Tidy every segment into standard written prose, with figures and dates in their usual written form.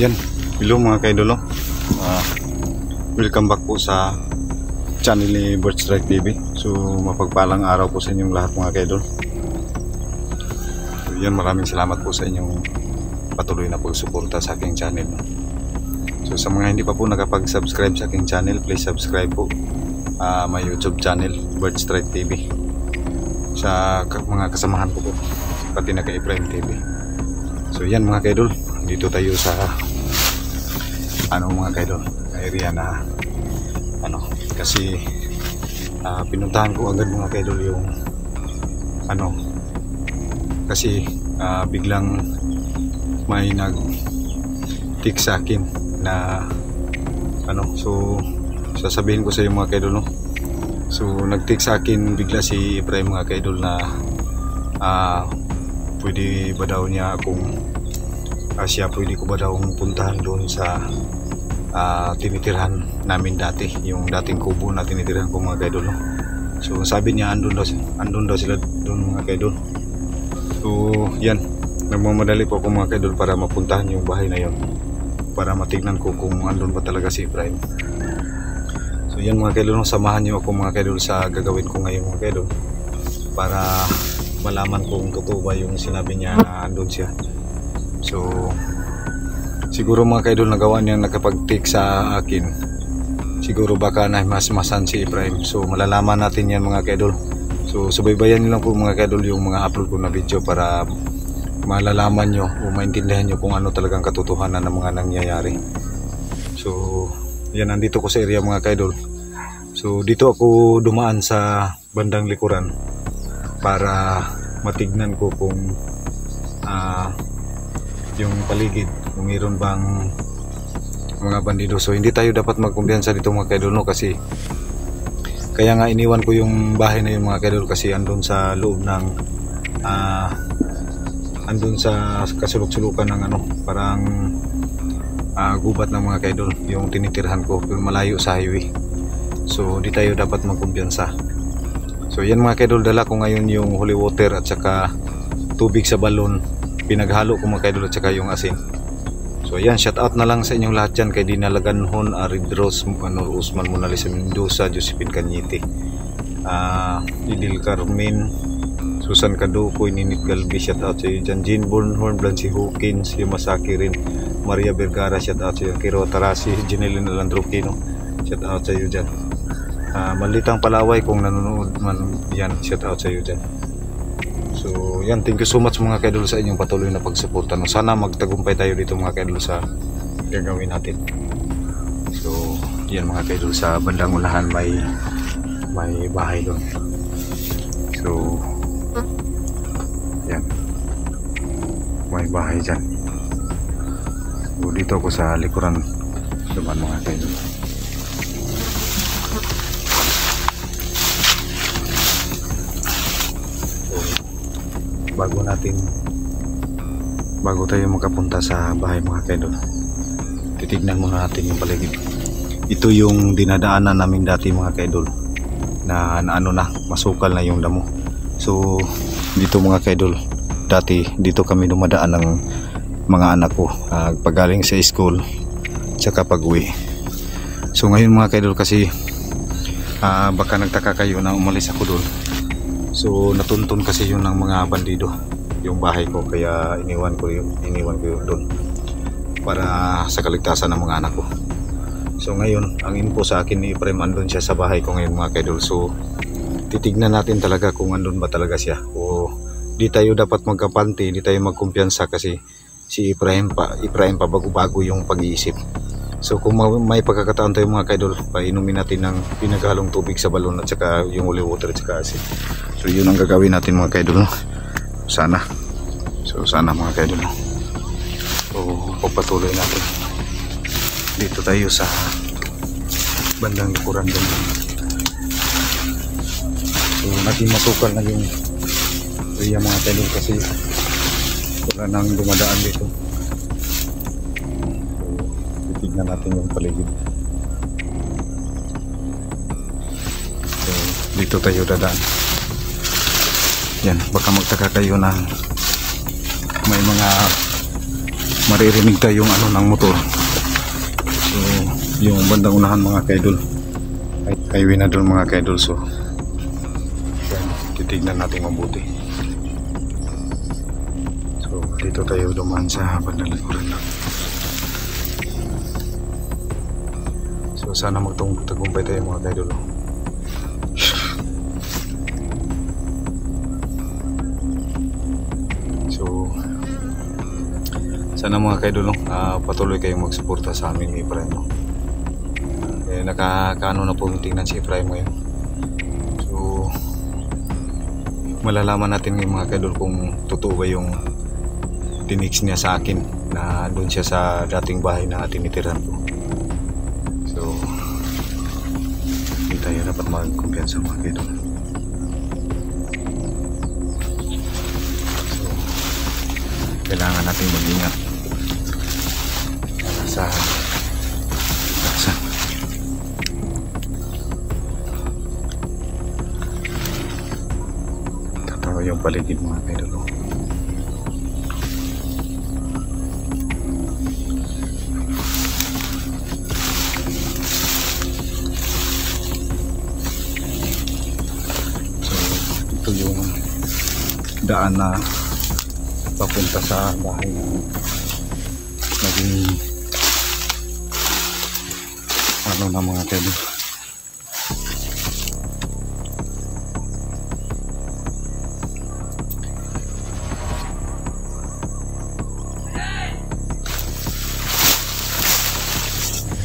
Yan, hello mga kaidolo. Welcome back po sa channel ni Birdstrike TV. So mapagpalang araw po sa inyong lahat mga kaidol. So yan, maraming salamat po sa inyong patuloy na pagsuporta sa aking channel. So sa mga hindi pa po nakapag-subscribe sa aking channel, please subscribe po my YouTube channel Birdstrike TV. Sa mga kasamahan ko po, pati na kay Prime TV. So yan mga kaidol, dito tayo sa mga kaidol, area na kasi pinuntahan ko agad mga kaidol yung kasi biglang may nag-tick sa akin na so sasabihin ko sa iyo mga kaidol, so nag-tick sa akin bigla si Prime mga kaidol na pwede ba daw niya kung pwede ko ba daw puntahan doon sa tinitirhan namin dati, yung dating kubo na tinitirhan ko mga kaidol. So sabi niya andun daw sila doon mga kaidol. So yan, nagmamadali po ako mga kaidol para mapuntahan yung bahay na yon, para matignan ko kung andun ba talaga si Prime. So yan mga kaidol, samahan niyo ako mga kaidol sa gagawin ko ngayon mga kaidol, para malaman kung totoo ba yung sinabi niya na andun siya. So siguro mga kaidol, nagawa niya nakapag-take sa akin, siguro baka na mas-masan si Prime. So malalaman natin yan mga kaidol. So subaybayan niyo lang po mga kaidol yung mga upload ko na video para malalaman nyo o maintindihan nyo kung ano talagang katotohanan ng mga nangyayari. So yan, nandito ko sa area mga kaidol. So dito ako dumaan sa bandang likuran para matignan ko kung yung paligid, kung mayroon bang mga bandido. So hindi tayo dapat magkumpiyansa dito mga kaidol, kasi kaya nga iniwan ko yung bahay na yun mga kaidol, kasi andun sa loob ng andun sa kasulok-sulukan ng parang gubat ng mga kaidol, yung tinitirhan ko, yung malayo sa highway. So di tayo dapat magkumpiyansa. So yan mga kaidol, dala ko ngayon yung holy water at saka tubig sa balon, pinaghalo ko mga kaidol, at saka yung asin. So yan, shout out na lang sa inyong lahat dyan, kay Dina Laganhon, Aridros, Manor Usman, Monalisa Mendoza, Josephine Cañete, Idil Carmen, Susan Caducoy, Ninit Galbi, shout out sa iyo dyan, Jean Bornhorn, Blancy Hawkins, Yumasaki rin, Maria Vergara, shout out sa iyo, Kiro Tarasi, Jeneline Alandrokino, shout out sa iyo dyan, Malitang Palaway kung nanonood man yan, shout out sa iyo dyan. So yan, thank you so much mga kaidol sa inyong patuloy na pagsuporta. Sana magtagumpay tayo dito mga kaidol sa gagawin natin. So yan mga kaidol, sa bandang ulahan may bahay doon. So yan, may bahay dyan. So dito ako sa likuran naman mga kaidol. Bago tayo makapunta sa bahay mga kaidol, titignan muna natin yung paligid. Ito yung dinadaanan namin dati mga kaidol, na masukal na yung damo. So dito mga kaidol, dati dito kami dumadaan ng mga anak ko pagaling sa school tsaka pag-uwi. So ngayon mga kaidol, kasi baka nagtaka kayo na umalis ako doon. So natuntun kasi yun ng mga bandido yung bahay ko, kaya iniwan ko yun doon para sa kaligtasan ng mga anak ko. So ngayon, ang info sa akin ni Prime, andun siya sa bahay ko ngayon mga kaidol. So titignan natin talaga kung andun ba talaga siya, o di tayo dapat magkapanti, di tayo magkumpiyansa, kasi si Ibrahim pa bago-bago yung pag-iisip. So kung may pagkakataon tayo mga kaidol, painumin natin ng pinaghalong tubig sa balon at saka yung holy water at saka asin. So yun ang gagawin natin mga kaidol, sana mga kaidol. So pagpatuloy natin, dito tayo sa bandang likuran din. So naging masukal na yung area mga kaidol, kasi wala nang dumadaan dito. Tignan natin yung paligid. So dito tayo dadaan. Yan, baka magtaka kayo na may mga maririnig tayo yung ano ng motor. So yung bandang unahan mga kaidol, highway na doon mga kaidol. So yan, titignan natin mabuti. So dito tayo dumaan sa bandang likuran. So sana magtagumpay tayo mga kaidol. So sana mga kaidol, patuloy kayong magsuporta sa amin ni Efraim. Nakakaano na po tingnan si Efraim ngayon. So malalaman natin ngayon mga kaidol kung totoo ba yung tinix niya sa akin na doon siya sa dating bahay na tinitiran ko. So hindi tayo dapat magkumpiyansa mga kaidol. So kailangan natin mag-ingat sa basa. Tatawa yung paligid mga kaidol. So ito yung daan na papunta sa bahay na naging ano na mga kaidol.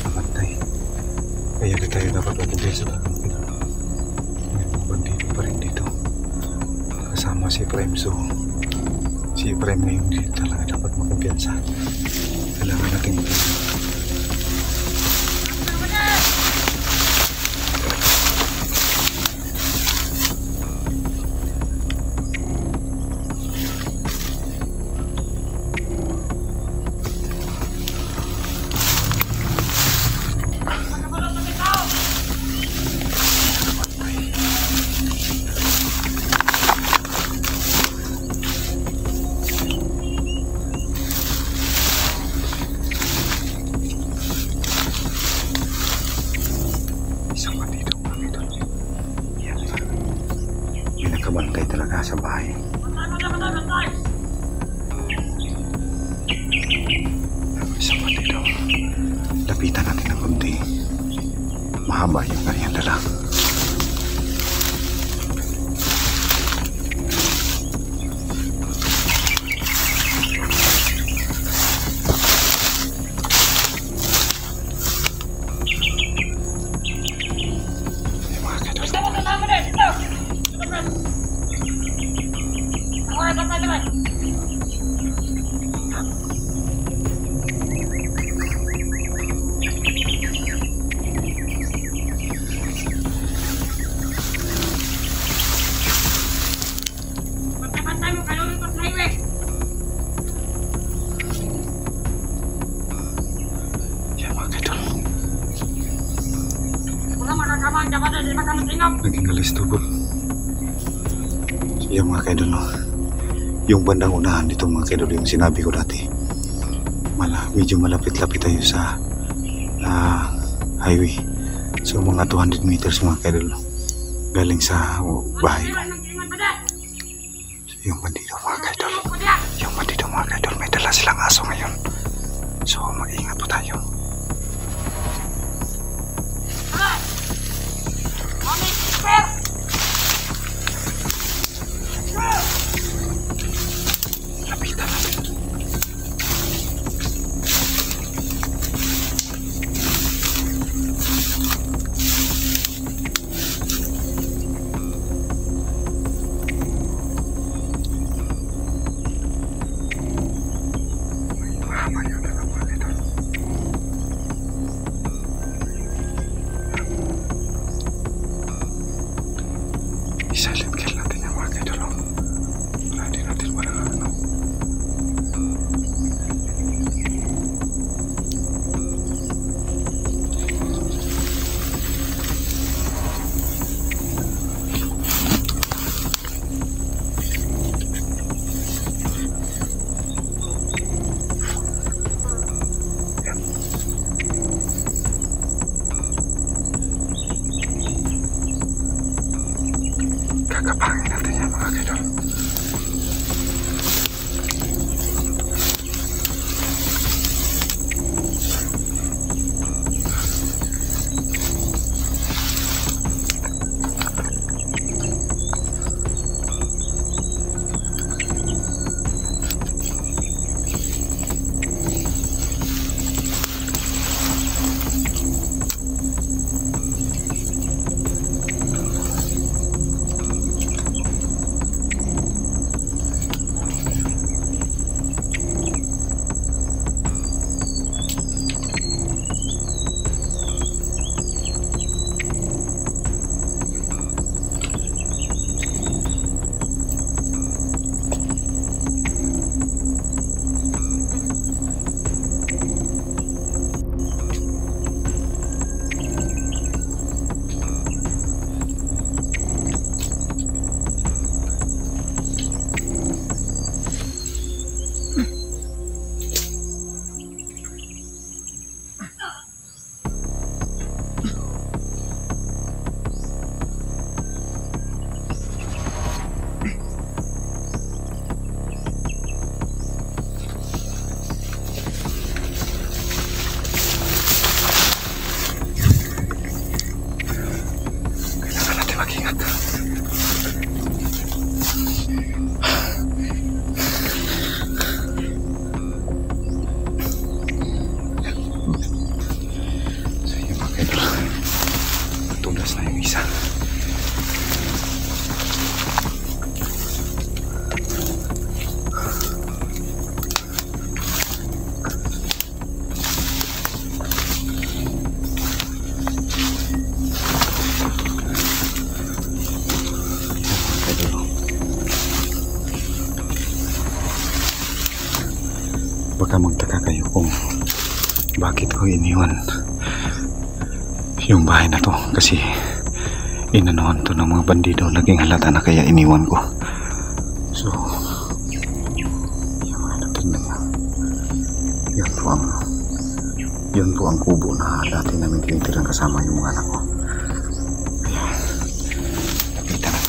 Namatay. Kaya di tayo dapat mabuhay sa mga kaidol. May mga bandido pa rin dito kasama si Efraim. So si Efraim na yung dito talaga dapat magkumpiyansa. Kailangan natin magkumpiyansa. Nakabantay talaga sa bahay. Isa pa dito. Lapitan natin ng kunti. Mahaba yung kanyang dala. Naging alis tubod. So yung mga kaidol, no? Yung bandang unahan dito mga kaidol, yung sinabi ko dati, medyo malapit-lapit tayo sa highway. So mga 200 meters mga kaidol, no? Galing sa bahay ko. So yung bandido mga kaidol, may dala silang aso ngayon. So mag-ingat po tayo. Lapitan natin. Silent kill natin yung mga kaidol. Wala din natin ano. Tatapangin natin yan mga kaidol. Baka magtaka kayo kung bakit ko iniwan yung bahay na to, kasi inanuhan to ng mga bandido. Naging halata na kaya iniwan ko. So yung mga natingnan niya, yun po ang kubo na dati namin tinitirang kasama yung mga anak ko. Kaya nakita na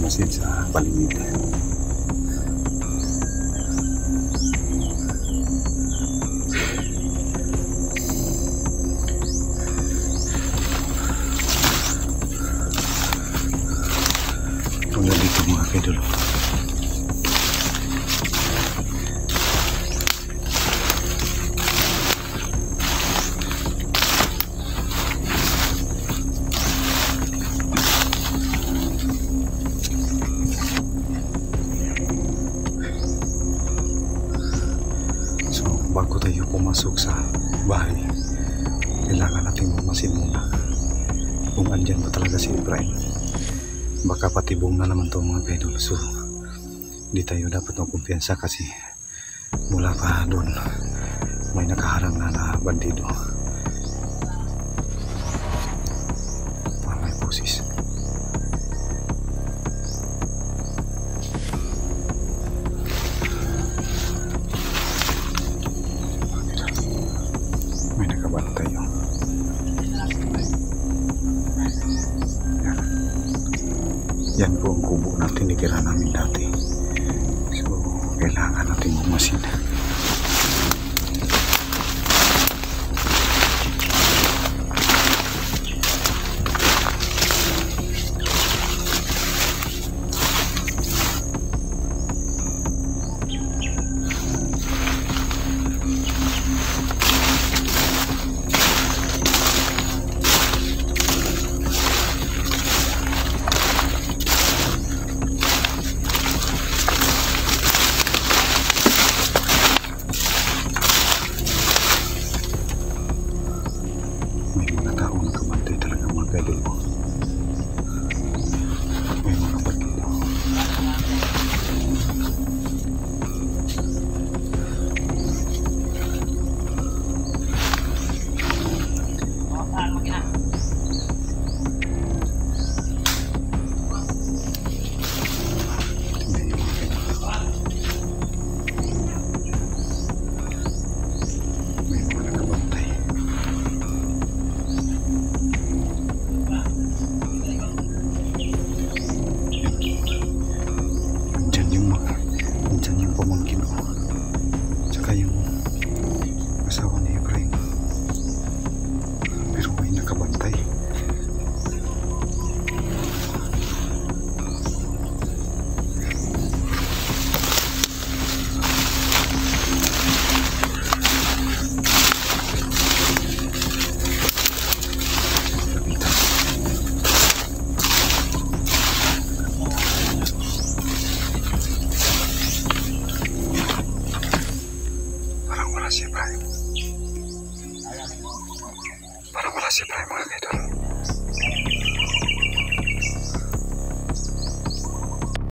masid sa paligid. Mula dito mga kaidol. Bago tayo pumasok sa bahay, kailangan natin bumasin muna kung andyan ba talaga si Ibrahim. Baka patibong na naman to mga kaidol. So di tayo dapat magkumpiyansa kasi mula pa doon may nakaharang na bandido. May pusis. May nakabantay yun. Yan po ang kubo na tinitira namin dati. So kailangan natin bumasin. wala si Ibrahim. Parang wala si Ibrahim mga kaidol.